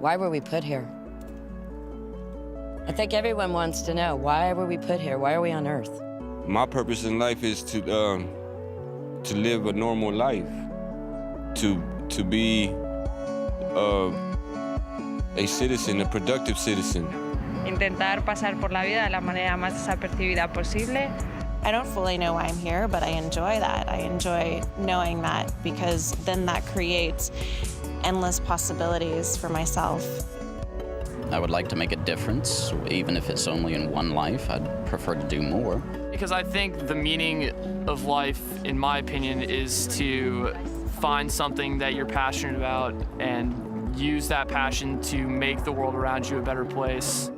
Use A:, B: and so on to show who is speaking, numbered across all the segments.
A: Why were we put here? I think everyone wants to know, why were we put here? Why are we on earth?
B: My purpose in life is to live a normal life, to be a citizen, a productive citizen.
C: Intentar pasar por la vida de la manera más desapercibida posible.
D: I don't fully know why I'm here, but I enjoy that. I enjoy knowing that because then that creates endless possibilities for myself.
E: I would like to make a difference, even if it's only in one life. I'd prefer to do more.
F: Because I think the meaning of life, in my opinion, is to find something that you're passionate about and use that passion to make the world around you a better place.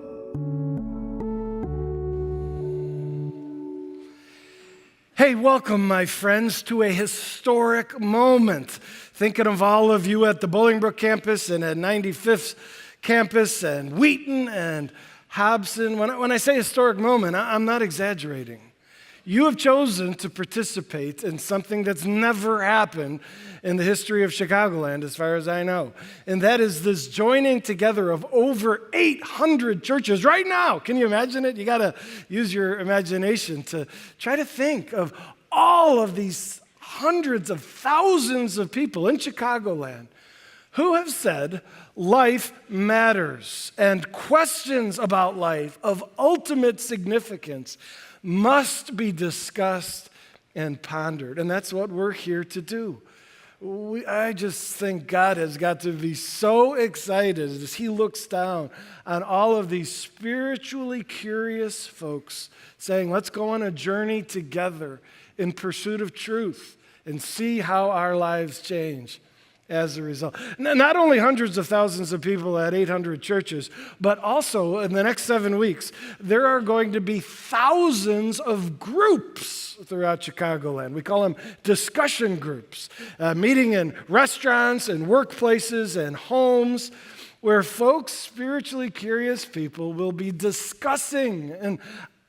G: Hey, welcome, my friends, to a historic moment. Thinking of all of you at the Bolingbrook campus and at 95th campus and Wheaton and Hobson. When I say historic moment, I'm not exaggerating. You have chosen to participate in something that's never happened in the history of Chicagoland, as far as I know. And that is this joining together of over 800 churches right now. Can you imagine it? You got to use your imagination to try to think of all of these hundreds of thousands of people in Chicagoland who have said life matters and questions about life of ultimate significance must be discussed and pondered. And that's what we're here to do. I just think God has got to be so excited as he looks down on all of these spiritually curious folks saying, let's go on a journey together in pursuit of truth and see how our lives change as a result. Not only hundreds of thousands of people at 800 churches, but also in the next 7 weeks, there are going to be thousands of groups throughout Chicagoland. We call them discussion groups, meeting in restaurants and workplaces and homes, where folks, spiritually curious people, will be discussing and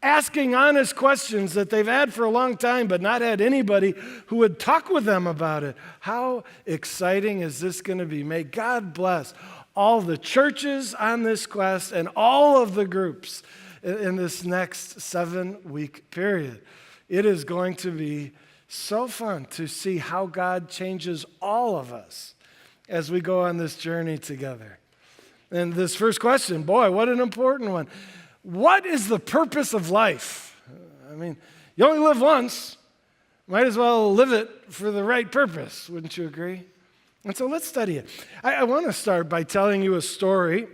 G: asking honest questions that they've had for a long time, but not had anybody who would talk with them about it. How exciting is this going to be? May God bless all the churches on this quest and all of the groups in this next 7-week period. It is going to be so fun to see how God changes all of us as we go on this journey together. And this first question, boy, what an important one. What is the purpose of life? I mean, you only live once. Might as well live it for the right purpose, wouldn't you agree? And so let's study it. I want to start by telling you a story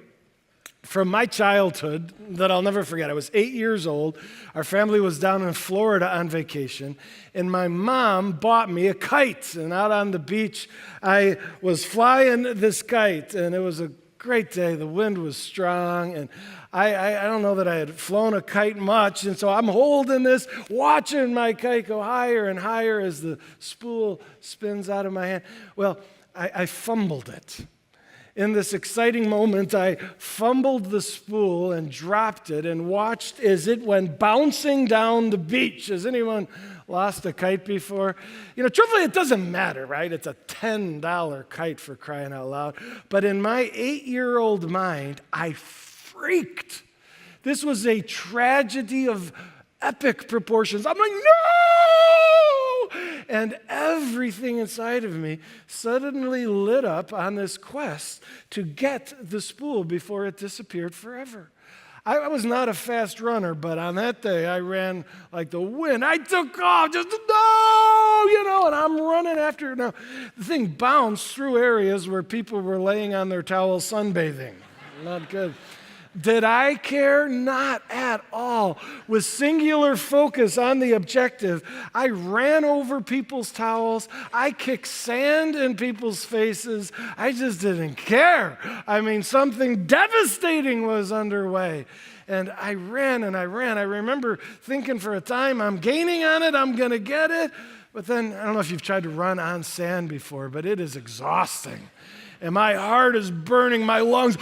G: from my childhood that I'll never forget. I was 8 years old. Our family was down in Florida on vacation, and my mom bought me a kite. And out on the beach, I was flying this kite, and it was a great day. The wind was strong, and I don't know that I had flown a kite much, and so I'm holding this, watching my kite go higher and higher as the spool spins out of my hand. Well, I fumbled it. In this exciting moment, I fumbled the spool and dropped it and watched as it went bouncing down the beach. Has anyone lost a kite before? You know, truthfully, it doesn't matter, right? It's a $10 kite, for crying out loud. But in my 8-year-old mind, I freaked. This was a tragedy of epic proportions. I'm like, no! And everything inside of me suddenly lit up on this quest to get the spool before it disappeared forever. I was not a fast runner, but on that day, I ran like the wind. I took off, just, no, and I'm running after it. Now, the thing bounced through areas where people were laying on their towels sunbathing. Not good. Did I care? Not at all. With singular focus on the objective, I ran over people's towels. I kicked sand in people's faces. I just didn't care. I mean, something devastating was underway. And I ran and I ran. I remember thinking for a time, I'm gaining on it, I'm going to get it. But then, I don't know if you've tried to run on sand before, but it is exhausting. And my heart is burning, my lungs,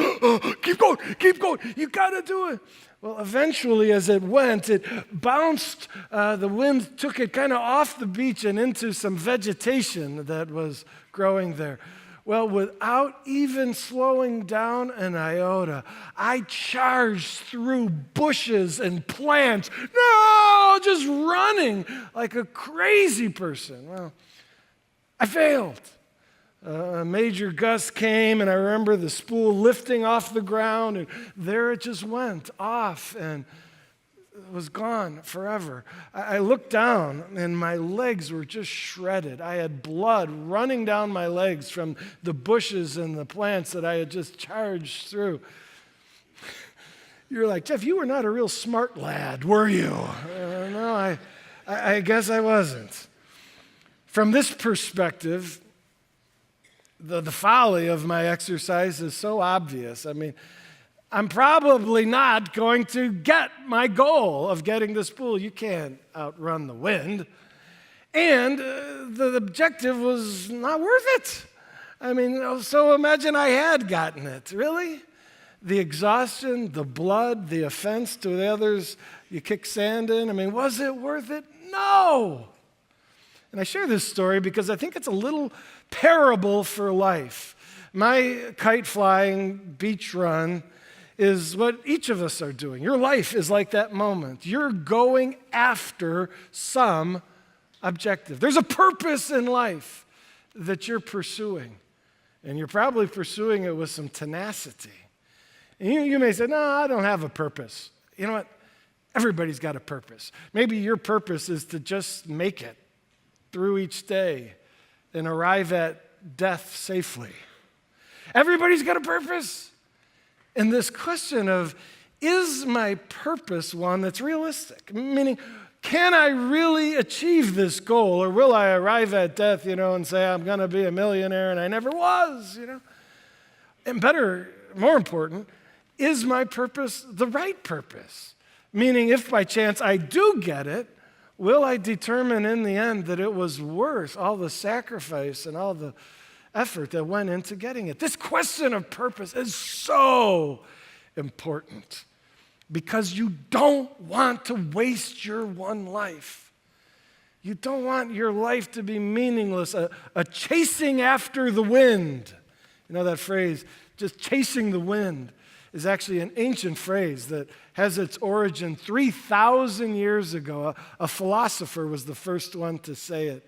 G: keep going, you gotta do it. Well, eventually, as it went, it bounced, the wind took it kind of off the beach and into some vegetation that was growing there. Well, without even slowing down an iota, I charged through bushes and plants. No, just running like a crazy person. Well, I failed. A major gust came, and I remember the spool lifting off the ground, and there it just went off and it was gone forever. I looked down, and my legs were just shredded. I had blood running down my legs from the bushes and the plants that I had just charged through. You're like, Jeff, you were not a real smart lad, were you? No, I guess I wasn't. From this perspective, the folly of my exercise is so obvious. I mean, I'm probably not going to get my goal of getting the spool. You can't outrun the wind. And the objective was not worth it. I mean, so imagine I had gotten it. Really? The exhaustion, the blood, the offense to the others you kick sand in. I mean, was it worth it? No. And I share this story because I think it's a little parable for life. My kite flying beach run is what each of us are doing. Your life is like that moment. You're going after some objective. There's a purpose in life that you're pursuing, and you're probably pursuing it with some tenacity. And you may say, no, I don't have a purpose. You know what? Everybody's got a purpose. Maybe your purpose is to just make it through each day and arrive at death safely. Everybody's got a purpose. And this question of, is my purpose one that's realistic? Meaning, can I really achieve this goal, or will I arrive at death, and say I'm going to be a millionaire and I never was, And better, more important, is my purpose the right purpose? Meaning, if by chance I do get it, will I determine in the end that it was worth all the sacrifice and all the effort that went into getting it? This question of purpose is so important because you don't want to waste your one life. You don't want your life to be meaningless, a chasing after the wind. You know that phrase, just chasing the wind, is actually an ancient phrase that has its origin 3,000 years ago. A philosopher was the first one to say it.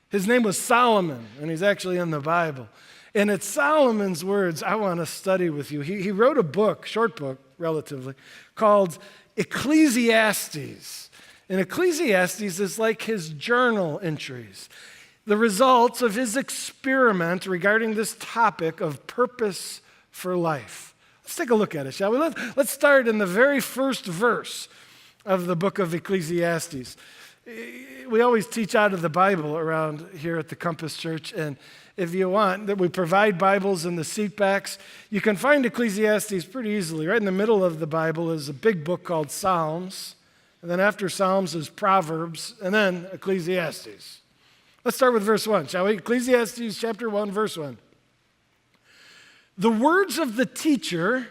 G: His name was Solomon, and he's actually in the Bible. And it's Solomon's words I want to study with you. He wrote a book, short book, relatively, called Ecclesiastes. And Ecclesiastes is like his journal entries, the results of his experiment regarding this topic of purpose for life. Let's take a look at it, shall we? Let's start in the very first verse of the book of Ecclesiastes. We always teach out of the Bible around here at the Compass Church, and if you want, that we provide Bibles in the seat backs. You can find Ecclesiastes pretty easily. Right in the middle of the Bible is a big book called Psalms, and then after Psalms is Proverbs, and then Ecclesiastes. Let's start with verse 1, shall we? Ecclesiastes chapter 1, verse 1. The words of the teacher,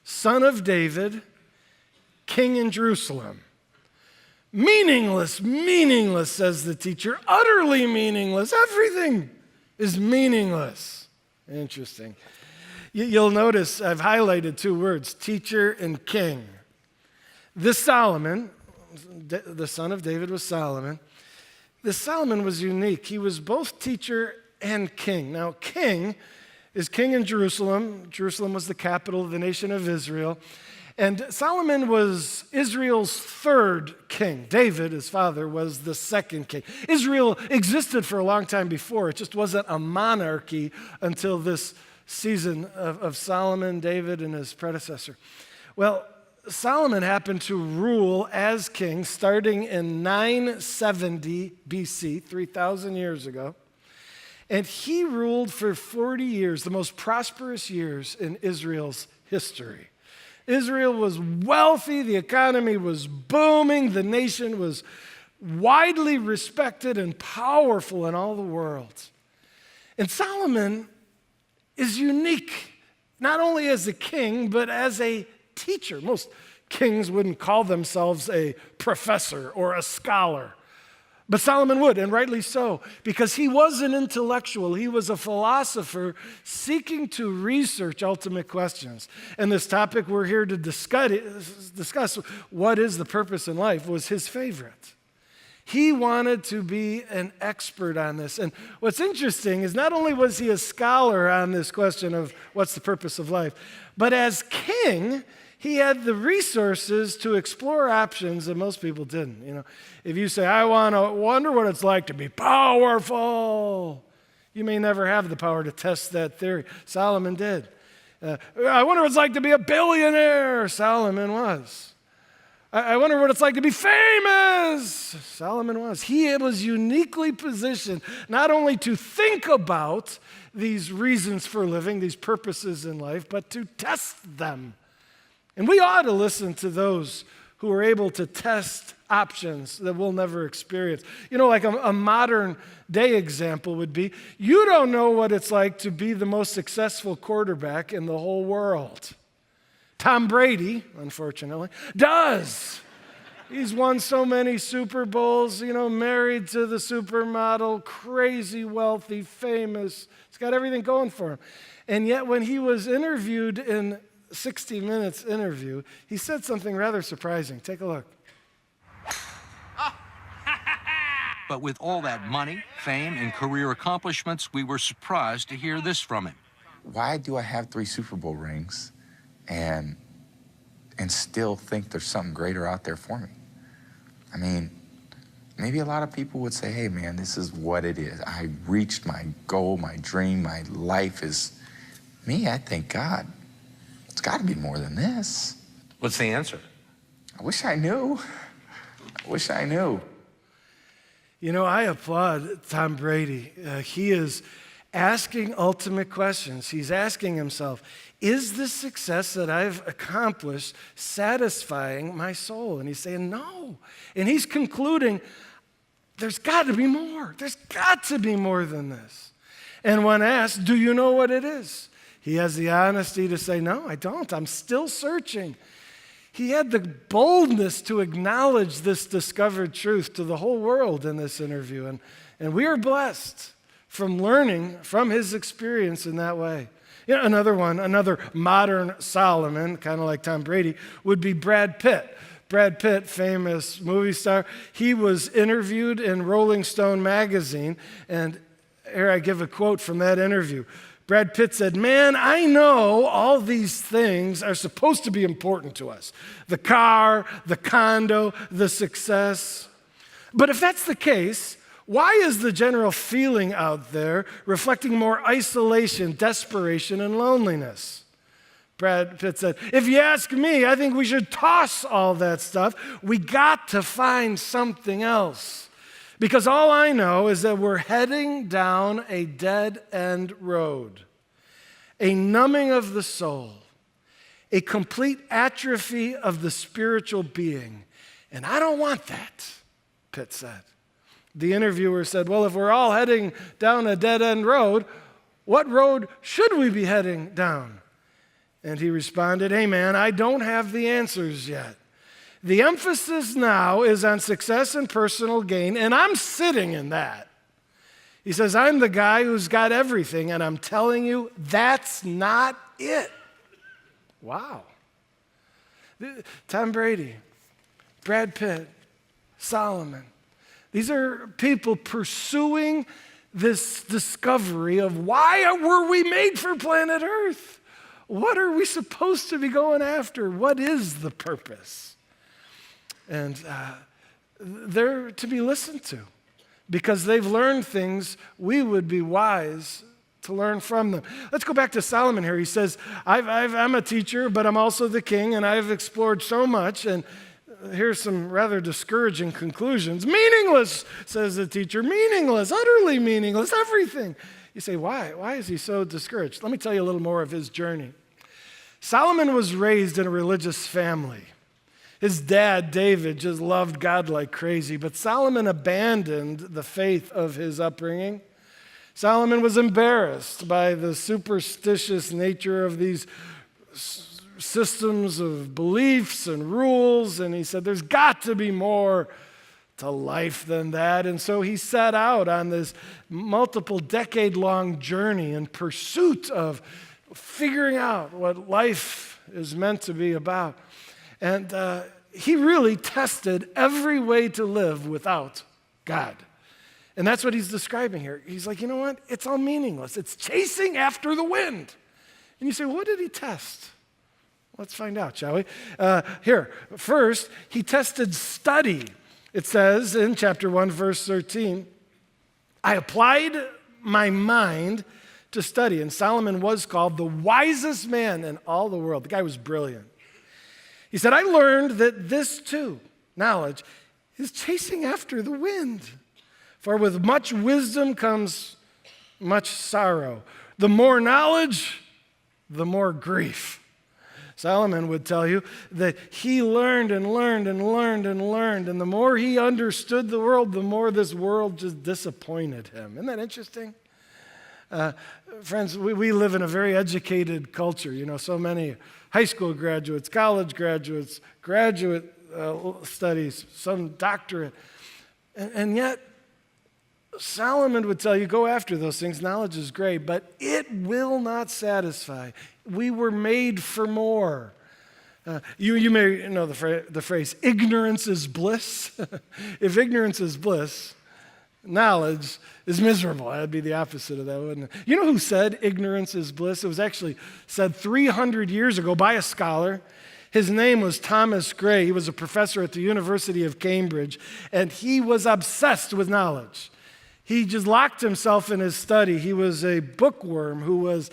G: son of David, king in Jerusalem. Meaningless, meaningless, says the teacher. Utterly meaningless. Everything is meaningless. Interesting. You'll notice I've highlighted two words, teacher and king. This Solomon, the son of David was Solomon. This Solomon was unique. He was both teacher and king. Now, king is king in Jerusalem. Jerusalem was the capital of the nation of Israel. And Solomon was Israel's third king. David, his father, was the second king. Israel existed for a long time before. It just wasn't a monarchy until this season of Solomon, David, and his predecessor. Well, Solomon happened to rule as king starting in 970 BC, 3,000 years ago. And he ruled for 40 years, the most prosperous years in Israel's history. Israel was wealthy, the economy was booming, the nation was widely respected and powerful in all the world. And Solomon is unique, not only as a king, but as a teacher. Most kings wouldn't call themselves a professor or a scholar. But Solomon would, and rightly so, because he was an intellectual. He was a philosopher seeking to research ultimate questions. And this topic we're here to discuss, what is the purpose in life, was his favorite. He wanted to be an expert on this. And what's interesting is not only was he a scholar on this question of what's the purpose of life, but as king, he had the resources to explore options that most people didn't. You know, if you say, I wonder what it's like to be powerful, you may never have the power to test that theory. Solomon did. I wonder what it's like to be a billionaire. Solomon was. I wonder what it's like to be famous. Solomon was. He was uniquely positioned not only to think about these reasons for living, these purposes in life, but to test them. And we ought to listen to those who are able to test options that we'll never experience. You know, like a modern day example would be, you don't know what it's like to be the most successful quarterback in the whole world. Tom Brady, unfortunately, does. He's won so many Super Bowls, you know, married to the supermodel, crazy, wealthy, famous. He's got everything going for him. And yet when he was interviewed in 60 Minutes interview, he said something rather surprising. Take a look.
H: But with all that money, fame, and career accomplishments, we were surprised to hear this from him.
I: Why do I have 3 Super Bowl rings and still think there's something greater out there for me? I mean, maybe a lot of people would say, hey man, this is what it is. I reached my goal, my dream, my life is me. I thank God. It's got to be more than this.
H: What's the answer?
I: I wish I knew. I wish I knew.
G: You know, I applaud Tom Brady. He is asking ultimate questions. He's asking himself, is the success that I've accomplished satisfying my soul? And he's saying, no. And he's concluding, there's got to be more. There's got to be more than this. And when asked, do you know what it is? He has the honesty to say, no, I don't. I'm still searching. He had the boldness to acknowledge this discovered truth to the whole world in this interview. And we are blessed from learning from his experience in that way. You know, another modern Solomon, kind of like Tom Brady, would be Brad Pitt. Brad Pitt, famous movie star, he was interviewed in Rolling Stone magazine, and here I give a quote from that interview. Brad Pitt said, man, I know all these things are supposed to be important to us. The car, the condo, the success. But if that's the case, why is the general feeling out there reflecting more isolation, desperation, and loneliness? Brad Pitt said, if you ask me, I think we should toss all that stuff. We got to find something else. Because all I know is that we're heading down a dead-end road, a numbing of the soul, a complete atrophy of the spiritual being. And I don't want that, Pitt said. The interviewer said, well, if we're all heading down a dead-end road, what road should we be heading down? And he responded, hey, man, I don't have the answers yet. The emphasis now is on success and personal gain, and I'm sitting in that. He says, I'm the guy who's got everything, and I'm telling you, that's not it. Wow. Tom Brady, Brad Pitt, Solomon. These are people pursuing this discovery of why were we made for planet Earth? What are we supposed to be going after? What is the purpose? And they're to be listened to because they've learned things we would be wise to learn from them. Let's go back to Solomon here. He says, I'm a teacher, but I'm also the king, and I've explored so much. And here's some rather discouraging conclusions. Meaningless, says the teacher. Meaningless, utterly meaningless, everything. You say, why? Why is he so discouraged? Let me tell you a little more of his journey. Solomon was raised in a religious family. His dad, David, just loved God like crazy, but Solomon abandoned the faith of his upbringing. Solomon was embarrassed by the superstitious nature of these systems of beliefs and rules, and he said, there's got to be more to life than that. And so he set out on this multiple decade-long journey in pursuit of figuring out what life is meant to be about. And he really tested every way to live without God. And that's what he's describing here. He's like, you know what? It's all meaningless. It's chasing after the wind. And you say, what did he test? Let's find out, shall we? Here, first, he tested study. It says in chapter 1, verse 13, I applied my mind to study. And Solomon was called the wisest man in all the world. The guy was brilliant. He said, I learned that this too, knowledge, is chasing after the wind. For with much wisdom comes much sorrow. The more knowledge, the more grief. Solomon would tell you that he learned and learned and learned and learned, and the more he understood the world, the more this world just disappointed him. Isn't that interesting? Friends, we live in a very educated culture. You know, so many high school graduates, college graduates, graduate studies, some doctorate. And yet, Solomon would tell you, go after those things. Knowledge is great, but it will not satisfy. We were made for more. You may know the phrase, ignorance is bliss. If ignorance is bliss, knowledge is miserable. That'd be the opposite of that, wouldn't it? You know who said ignorance is bliss? It was actually said 300 years ago by a scholar. His name was Thomas Gray. He was a professor at the University of Cambridge, and he was obsessed with knowledge. He just locked himself in his study. He was a bookworm who was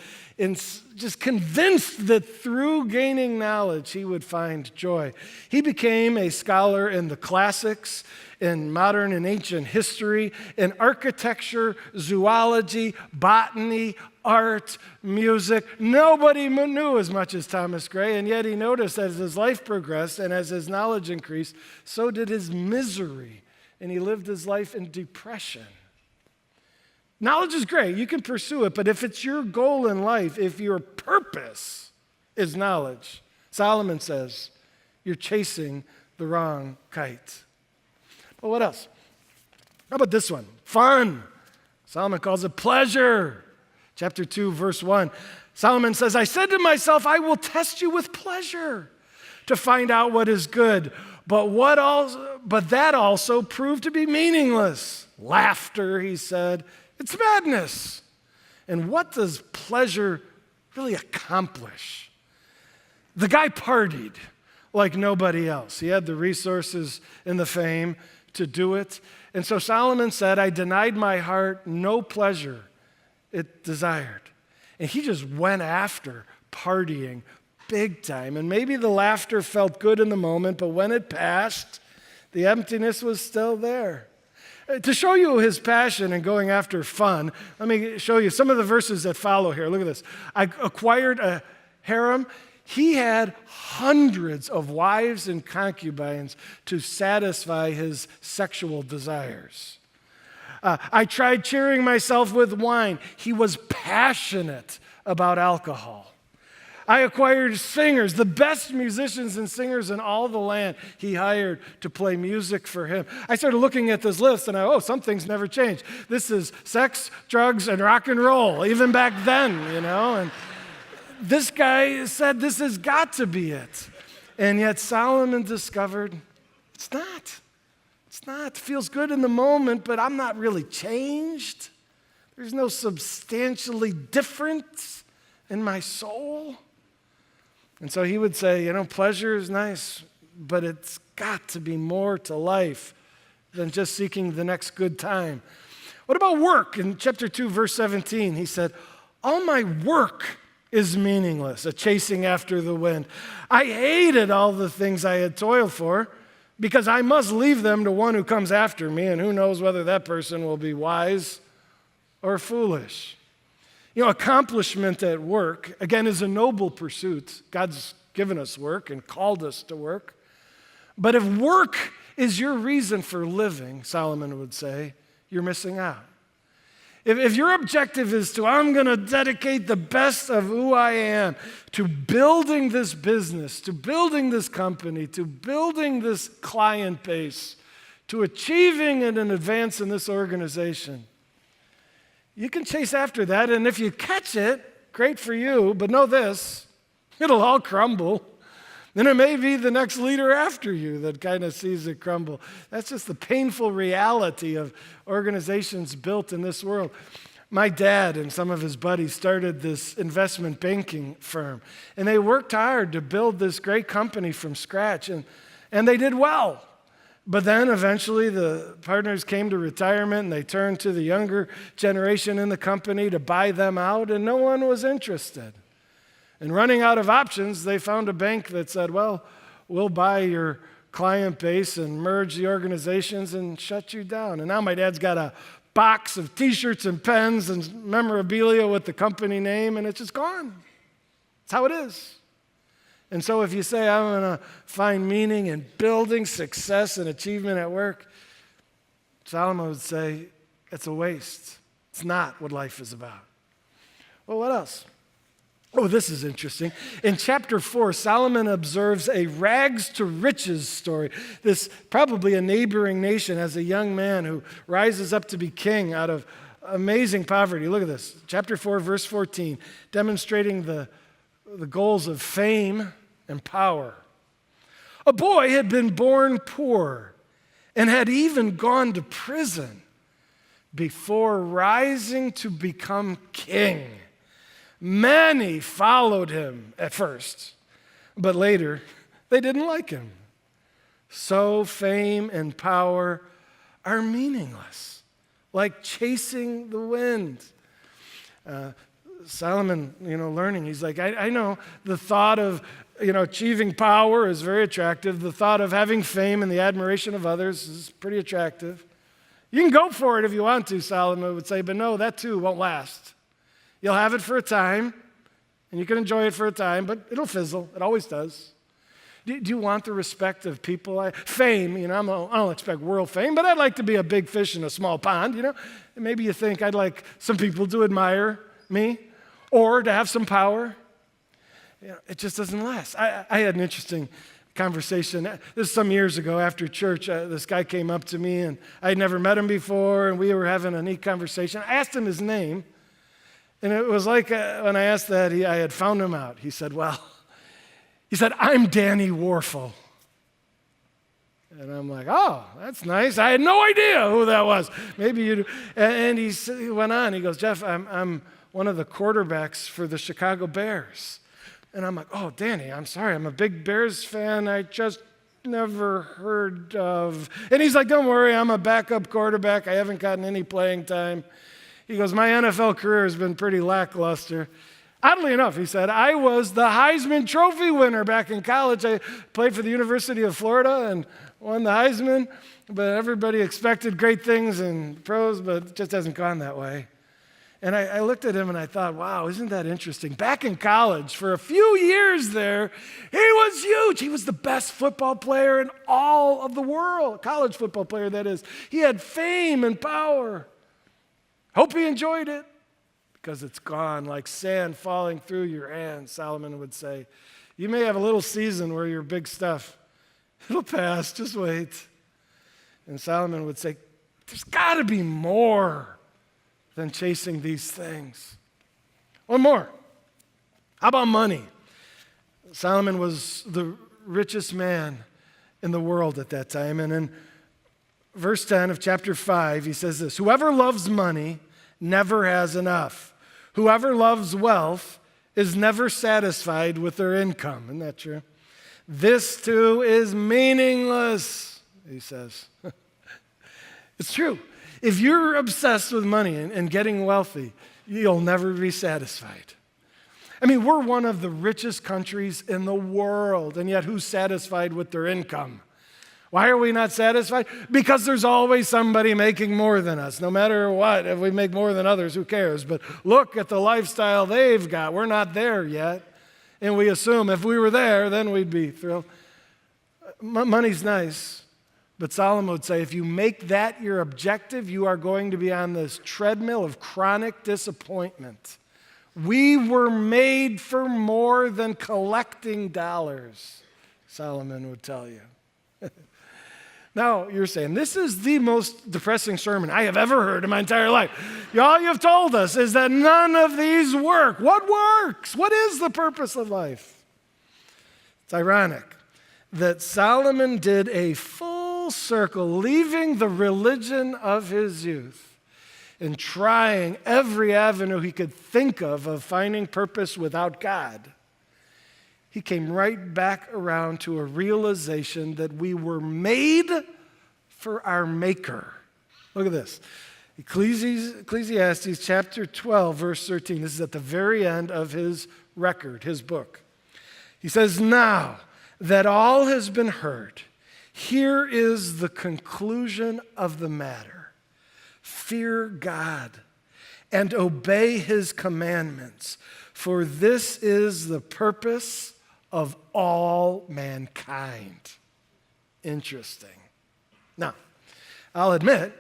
G: just convinced that through gaining knowledge, he would find joy. He became a scholar in the classics, in modern and ancient history, in architecture, zoology, botany, art, music. Nobody knew as much as Thomas Gray, and yet he noticed as his life progressed and as his knowledge increased, so did his misery, and he lived his life in depression. Knowledge is great. You can pursue it, but if it's your goal in life, if your purpose is knowledge, Solomon says, you're chasing the wrong kite. Well, what else? How about this one? Fun. Solomon calls it pleasure. Chapter 2, verse 1. Solomon says, I said to myself, I will test you with pleasure to find out what is good. But that also proved to be meaningless. Laughter, he said. It's madness. And what does pleasure really accomplish? The guy partied like nobody else. He had the resources and the fame to do it. And so Solomon said, I denied my heart no pleasure it desired. And he just went after partying big time. And maybe the laughter felt good in the moment, but when it passed, the emptiness was still there. To show you his passion in going after fun, let me show you some of the verses that follow here. Look at this. I acquired a harem. He had hundreds of wives and concubines to satisfy his sexual desires. I tried cheering myself with wine. He was passionate about alcohol. I acquired singers, the best musicians and singers in all the land he hired to play music for him. I started looking at this list and some things never changed. This is sex, drugs, and rock and roll, even back then, you know. And this guy said this has got to be it. And yet Solomon discovered it's not. It's not. It feels good in the moment, but I'm not really changed. There's no substantially difference in my soul. And so he would say, pleasure is nice, but it's got to be more to life than just seeking the next good time. What about work? In chapter 2, verse 17, he said, all my work is meaningless, a chasing after the wind. I hated all the things I had toiled for because I must leave them to one who comes after me, and who knows whether that person will be wise or foolish. Accomplishment at work, again, is a noble pursuit. God's given us work and called us to work. But if work is your reason for living, Solomon would say, you're missing out. If your objective is I'm going to dedicate the best of who I am to building this business, to building this company, to building this client base, to achieving an advance in this organization. You can chase after that, and if you catch it, great for you, but know this, it'll all crumble. Then it may be the next leader after you that kind of sees it crumble. That's just the painful reality of organizations built in this world. My dad and some of his buddies started this investment banking firm, and they worked hard to build this great company from scratch, and they did well. But then eventually the partners came to retirement, and they turned to the younger generation in the company to buy them out, and no one was interested. And running out of options, they found a bank that said, well, we'll buy your client base and merge the organizations and shut you down. And now my dad's got a box of T-shirts and pens and memorabilia with the company name, and it's just gone. That's how it is. And so if you say, I'm going to find meaning in building success and achievement at work, Solomon would say, it's a waste. It's not what life is about. Well, what else? Oh, this is interesting. In chapter 4, Solomon observes a rags to riches story. This probably a neighboring nation has a young man who rises up to be king out of amazing poverty. Look at this. Chapter 4, verse 14, demonstrating the goals of fame and power. A boy had been born poor and had even gone to prison before rising to become king. Many followed him at first, but later they didn't like him. So fame and power are meaningless, like chasing the wind. Solomon, learning, he's like, I know the thought of, achieving power is very attractive. The thought of having fame and the admiration of others is pretty attractive. You can go for it if you want to, Solomon would say, but no, that too won't last. You'll have it for a time, and you can enjoy it for a time, but it'll fizzle. It always does. Do you want the respect of people? Fame, I don't expect world fame, but I'd like to be a big fish in a small pond, And maybe you think I'd like some people to admire me or to have some power. It just doesn't last. I had an interesting conversation. This is some years ago after church. This guy came up to me, and I had never met him before, and we were having a neat conversation. I asked him his name. And it was like when I asked that, I had found him out. He said, I'm Danny Warfel. And I'm like, oh, that's nice. I had no idea who that was. Maybe you do. And he went on. He goes, Jeff, I'm one of the quarterbacks for the Chicago Bears. And I'm like, oh, Danny, I'm sorry. I'm a big Bears fan. I just never heard of. And he's like, don't worry. I'm a backup quarterback. I haven't gotten any playing time. He goes, my NFL career has been pretty lackluster. Oddly enough, he said, I was the Heisman Trophy winner back in college. I played for the University of Florida and won the Heisman, but everybody expected great things in pros, but it just hasn't gone that way. And I looked at him and I thought, wow, isn't that interesting? Back in college, for a few years there, he was huge. He was the best football player in all of the world, college football player, that is. He had fame and power. Hope he enjoyed it, because it's gone like sand falling through your hands, Solomon would say. You may have a little season where you're big stuff. It'll pass, just wait. And Solomon would say, there's got to be more than chasing these things. One more. How about money? Solomon was the richest man in the world at that time, and in verse 10 of chapter 5, he says this, whoever loves money never has enough. Whoever loves wealth is never satisfied with their income. Isn't that true? This too is meaningless, he says. It's true. If you're obsessed with money and getting wealthy, you'll never be satisfied. I mean, we're one of the richest countries in the world, and yet who's satisfied with their income? Why are we not satisfied? Because there's always somebody making more than us. No matter what, if we make more than others, who cares? But look at the lifestyle they've got. We're not there yet. And we assume if we were there, then we'd be thrilled. Money's nice, but Solomon would say if you make that your objective, you are going to be on this treadmill of chronic disappointment. We were made for more than collecting dollars, Solomon would tell you. Now you're saying, this is the most depressing sermon I have ever heard in my entire life. All you've told us is that none of these work. What works? What is the purpose of life? It's ironic that Solomon did a full circle, leaving the religion of his youth and trying every avenue he could think of finding purpose without God. He came right back around to a realization that we were made for our Maker. Look at this. Ecclesiastes chapter 12, verse 13. This is at the very end of his record, his book. He says, now that all has been heard, here is the conclusion of the matter. Fear God and obey his commandments, for this is the purpose of all mankind. Interesting. Now, I'll admit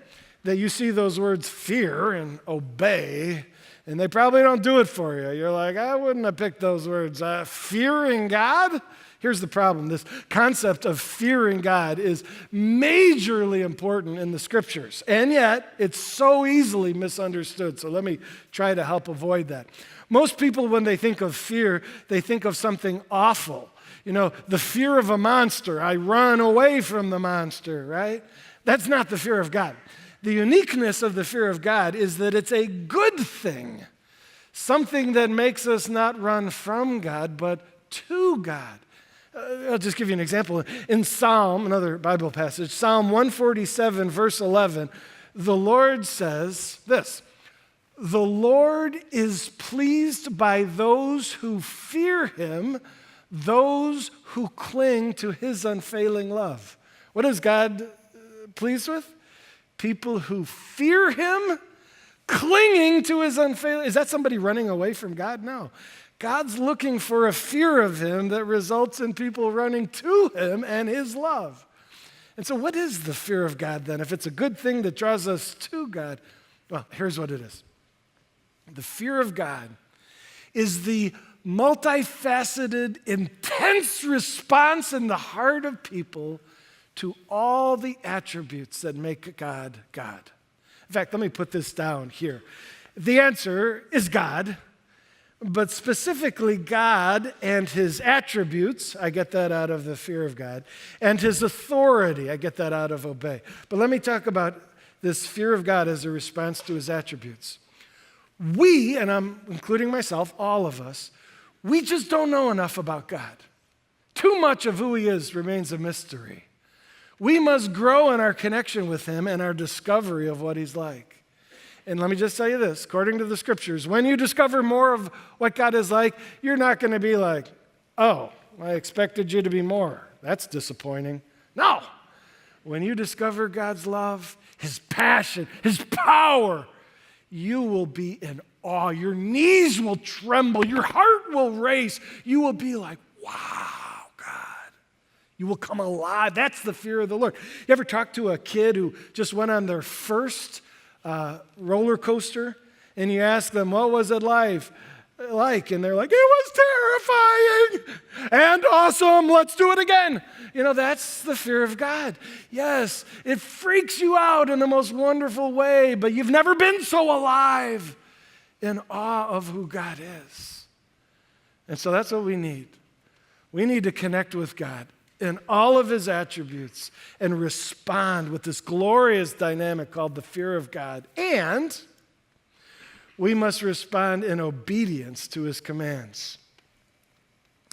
G: that you see those words fear and obey, and they probably don't do it for you. You're like, I wouldn't have picked those words. Fearing God? Here's the problem. This concept of fearing God is majorly important in the scriptures, and yet it's so easily misunderstood. So let me try to help avoid that. Most people, when they think of fear, they think of something awful. You know, the fear of a monster. I run away from the monster, right? That's not the fear of God. The uniqueness of the fear of God is that it's a good thing, something that makes us not run from God, but to God. I'll just give you an example. In Psalm, another Bible passage, Psalm 147, verse 11, the Lord says this, the Lord is pleased by those who fear him, those who cling to his unfailing love. What is God pleased with? People who fear him, clinging to his unfailing. Is that somebody running away from God? No. God's looking for a fear of him that results in people running to him and his love. And so what is the fear of God then? If it's a good thing that draws us to God, well, here's what it is. The fear of God is the multifaceted, intense response in the heart of people to all the attributes that make God God. In fact, let me put this down here. The answer is God, but specifically God and his attributes, I get that out of the fear of God, and his authority, I get that out of obey. But let me talk about this fear of God as a response to his attributes. We, and I'm including myself, all of us, we just don't know enough about God. Too much of who he is remains a mystery. We must grow in our connection with him and our discovery of what he's like. And let me just tell you this, according to the scriptures, when you discover more of what God is like, you're not going to be like, oh, I expected you to be more. That's disappointing. No. When you discover God's love, his passion, his power, you will be in awe. Your knees will tremble. Your heart will race. You will be like, wow, God. You will come alive. That's the fear of the Lord. You ever talk to a kid who just went on their first roller coaster, and you ask them, what was it like? And they're like, it was terrifying and awesome. Let's do it again. You know, that's the fear of God. Yes, it freaks you out in the most wonderful way, but you've never been so alive in awe of who God is. And so that's what we need. We need to connect with God in all of his attributes and respond with this glorious dynamic called the fear of God. And we must respond in obedience to his commands.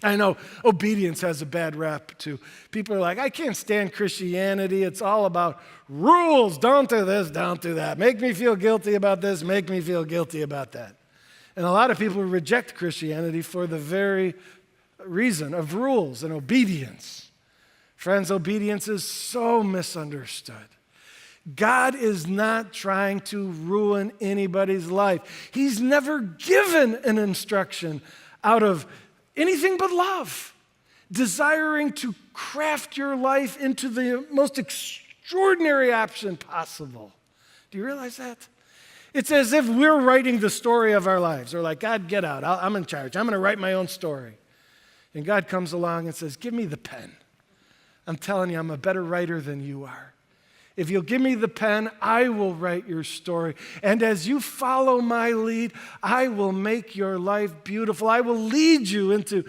G: I know obedience has a bad rap too. People are like, I can't stand Christianity. It's all about rules. Don't do this, don't do that. Make me feel guilty about this, make me feel guilty about that. And a lot of people reject Christianity for the very reason of rules and obedience. Friends, obedience is so misunderstood. God is not trying to ruin anybody's life. He's never given an instruction out of anything but love, desiring to craft your life into the most extraordinary option possible. Do you realize that? It's as if we're writing the story of our lives. We're like, God, get out. I'm in charge. I'm going to write my own story. And God comes along and says, give me the pen. I'm telling you, I'm a better writer than you are. If you'll give me the pen, I will write your story. And as you follow my lead, I will make your life beautiful. I will lead you into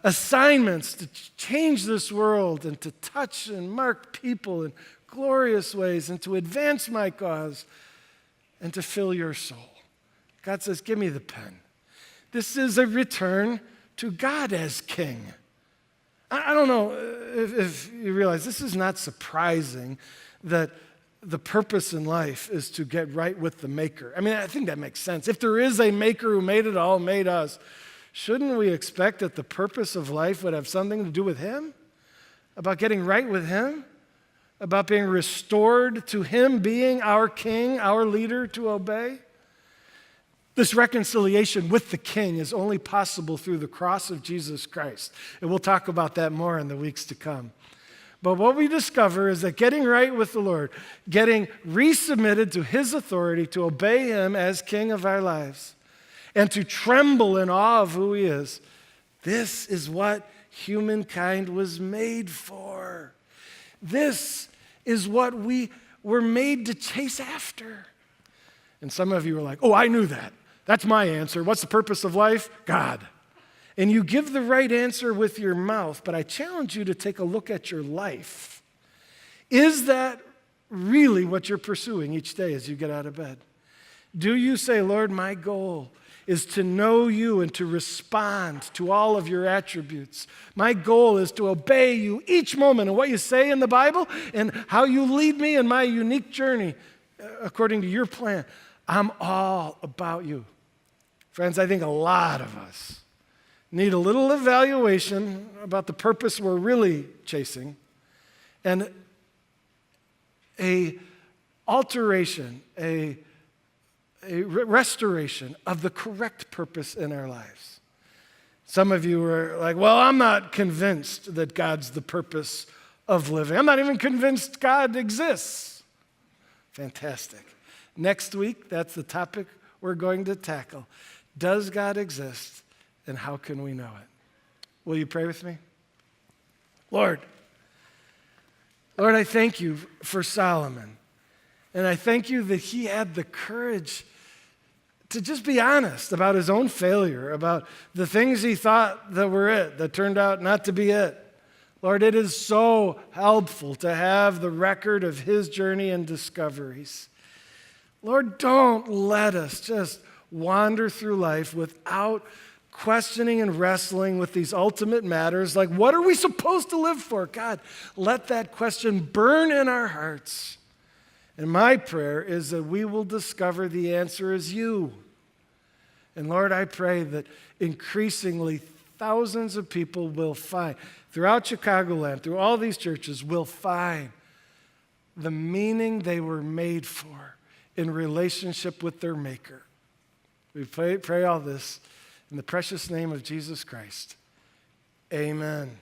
G: assignments to change this world and to touch and mark people in glorious ways and to advance my cause and to fill your soul. God says, give me the pen. This is a return to God as king. I don't know if you realize this is not surprising that the purpose in life is to get right with the maker. I mean, I think that makes sense. If there is a maker who made it all, made us, shouldn't we expect that the purpose of life would have something to do with him? About getting right with him? About being restored to him being our king, our leader to obey? This reconciliation with the king is only possible through the cross of Jesus Christ. And we'll talk about that more in the weeks to come. But what we discover is that getting right with the Lord, getting resubmitted to his authority to obey him as king of our lives, and to tremble in awe of who he is, this is what humankind was made for. This is what we were made to chase after. And some of you are like, oh, I knew that. That's my answer. What's the purpose of life? God. And you give the right answer with your mouth, but I challenge you to take a look at your life. Is that really what you're pursuing each day as you get out of bed? Do you say, Lord, my goal is to know you and to respond to all of your attributes. My goal is to obey you each moment and what you say in the Bible and how you lead me in my unique journey according to your plan. I'm all about you. Friends, I think a lot of us need a little evaluation about the purpose we're really chasing and a alteration, a restoration of the correct purpose in our lives. Some of you are like, well, I'm not convinced that God's the purpose of living. I'm not even convinced God exists. Fantastic. Next week, that's the topic we're going to tackle. Does God exist, and how can we know it? Will you pray with me? Lord, I thank you for Solomon. And I thank you that he had the courage to just be honest about his own failure, about the things he thought that were it, that turned out not to be it. Lord, it is so helpful to have the record of his journey and discoveries. Lord, don't let us just wander through life without questioning and wrestling with these ultimate matters, like what are we supposed to live for? God, let that question burn in our hearts. And my prayer is that we will discover the answer is you. And Lord, I pray that increasingly thousands of people will find, throughout Chicagoland, through all these churches, will find the meaning they were made for in relationship with their Maker. We pray all this in the precious name of Jesus Christ. Amen.